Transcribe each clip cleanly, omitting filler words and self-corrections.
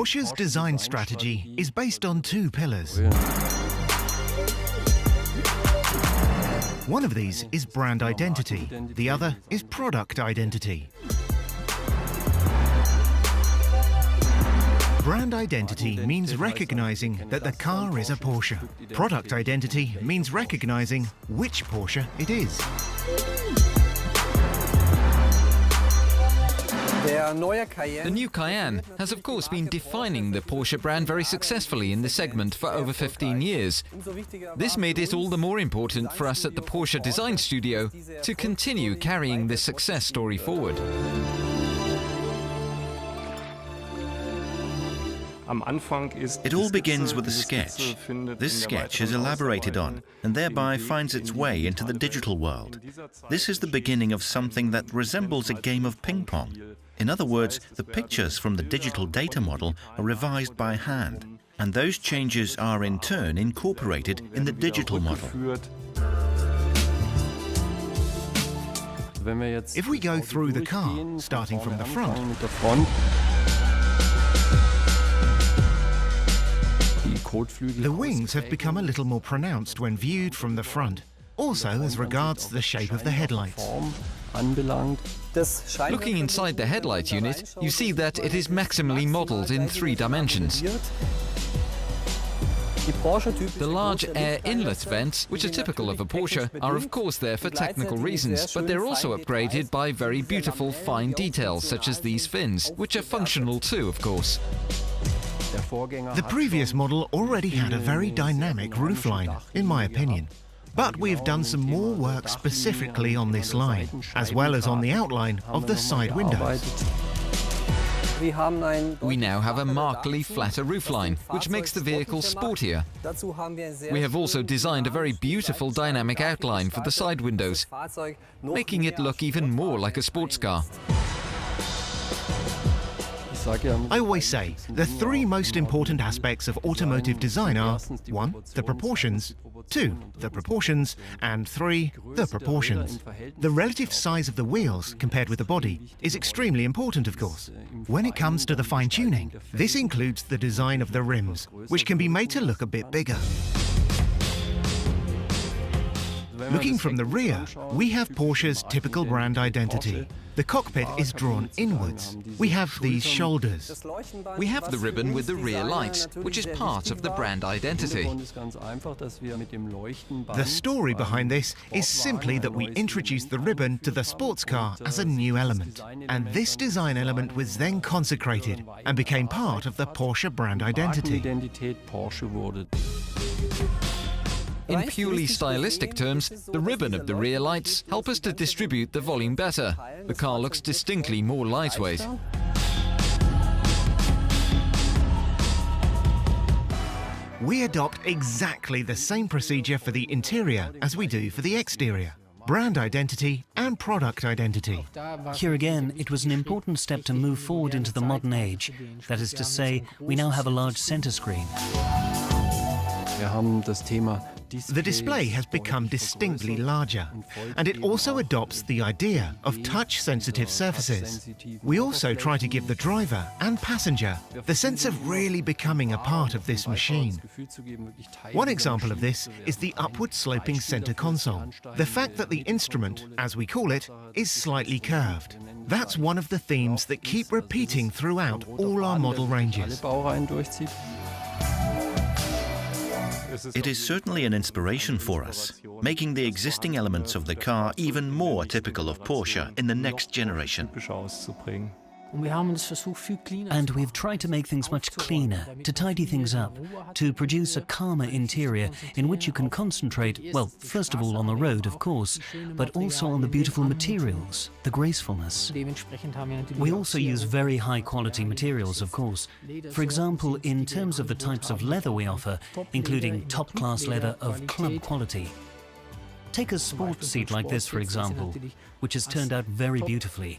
Porsche's design strategy is based on two pillars. One of these is brand identity, the other is product identity. Brand identity means recognizing that the car is a Porsche. Product identity means recognizing which Porsche it is. The new Cayenne has of course been defining the Porsche brand very successfully in the segment for over 15 years. This made it all the more important for us at the Porsche Design Studio to continue carrying this success story forward. It all begins with a sketch. This sketch is elaborated on and thereby finds its way into the digital world. This is the beginning of something that resembles a game of ping pong. In other words, the pictures from the digital data model are revised by hand, and those changes are in turn incorporated in the digital model. If we go through the car, starting from the front, the wings have become a little more pronounced when viewed from the front, also as regards the shape of the headlights. Looking inside the headlight unit, you see that it is maximally modelled in 3 dimensions. The large air inlet vents, which are typical of a Porsche, are of course there for technical reasons, but they're also upgraded by very beautiful fine details such as these fins, which are functional too, of course. The previous model already had a very dynamic roofline, in my opinion. But we have done some more work specifically on this line, as well as on the outline of the side windows. We now have a markedly flatter roofline, which makes the vehicle sportier. We have also designed a very beautiful dynamic outline for the side windows, making it look even more like a sports car. I always say the 3 most important aspects of automotive design are 1. The proportions, 2. The proportions, and 3. The proportions. The relative size of the wheels compared with the body is extremely important, of course. When it comes to the fine-tuning, this includes the design of the rims, which can be made to look a bit bigger. Looking from the rear, we have Porsche's typical brand identity. The cockpit is drawn inwards. We have these shoulders. We have the ribbon with the rear lights, which is part of the brand identity. The story behind this is simply that we introduced the ribbon to the sports car as a new element. And this design element was then consecrated and became part of the Porsche brand identity. In purely stylistic terms, the ribbon of the rear lights help us to distribute the volume better. The car looks distinctly more lightweight. We adopt exactly the same procedure for the interior as we do for the exterior. Brand identity and product identity. Here again, it was an important step to move forward into the modern age. That is to say, we now have a large center screen. The display has become distinctly larger, and it also adopts the idea of touch-sensitive surfaces. We also try to give the driver and passenger the sense of really becoming a part of this machine. One example of this is the upward-sloping center console. The fact that the instrument, as we call it, is slightly curved. That's one of the themes that keep repeating throughout all our model ranges. It is certainly an inspiration for us, making the existing elements of the car even more typical of Porsche in the next generation. And we've tried to make things much cleaner, to tidy things up, to produce a calmer interior in which you can concentrate, well, first of all on the road, of course, but also on the beautiful materials, the gracefulness. We also use very high-quality materials, of course. For example, in terms of the types of leather we offer, including top-class leather of club quality. Take a sports seat like this, for example, which has turned out very beautifully.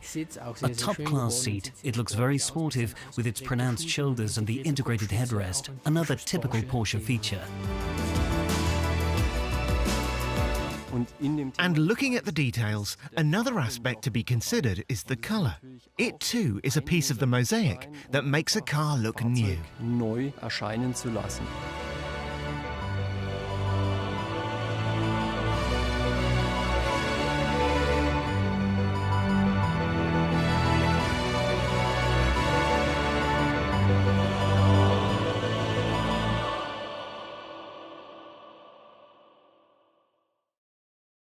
A top-class seat, it looks very sportive with its pronounced shoulders and the integrated headrest, another typical Porsche feature. And looking at the details, another aspect to be considered is the colour. It too is a piece of the mosaic that makes a car look new. neu erscheinen zu lassen.